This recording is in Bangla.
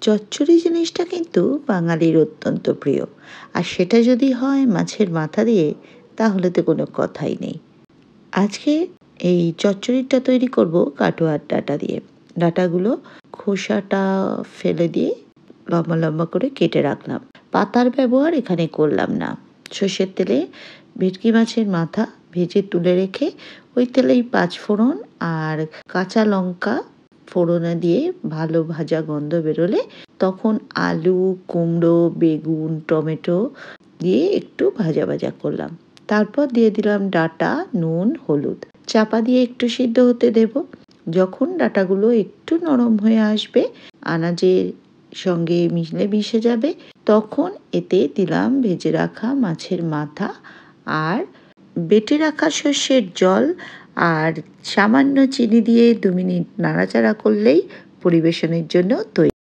চচ্চড়ি জিনিসটা কিন্তু বাঙালির অত্যন্ত প্রিয়। আর সেটা যদি হয় মাছের মাথা দিয়ে, তাহলে তো কোনো কথাই নেই। আজকে এই চচ্চড়িটা তৈরি করব কাটোয়ার ডাঁটা দিয়ে। ডাঁটাগুলো খোসাটা ফেলে দিয়ে লম্বা লম্বা করে কেটে রাখলাম। পাতার ব্যবহার এখানে করলাম না। সর্ষের তেলে ভেটকি মাছের মাথা ভেজে তুলে রেখে ওই তেলেই পাঁচফোড়ন আর কাঁচা লঙ্কা ফোড়নে দিয়ে ভালো ভাজা গন্ধ বেরোলে তখন আলু, কুমড়ো, বেগুন, টমেটো দিয়ে একটু ভাজা ভাজা করলাম। তারপর দিয়ে দিলাম ডাঁটা, নুন, হলুদ। চাপা দিয়ে একটু সিদ্ধ হতে দেব। যখন ডাঁটাগুলো একটু নরম হয়ে আসবে, আনাজের সঙ্গে মিশে যাবে, তখন এতে দিলাম ভেজে রাখা মাছের মাথা আর বেটে রাখা সর্ষের জল আর সামান্য চিনি দিয়ে 2 মিনিট নাড়াচাড়া করলেই পরিবেশনের জন্য তৈরি।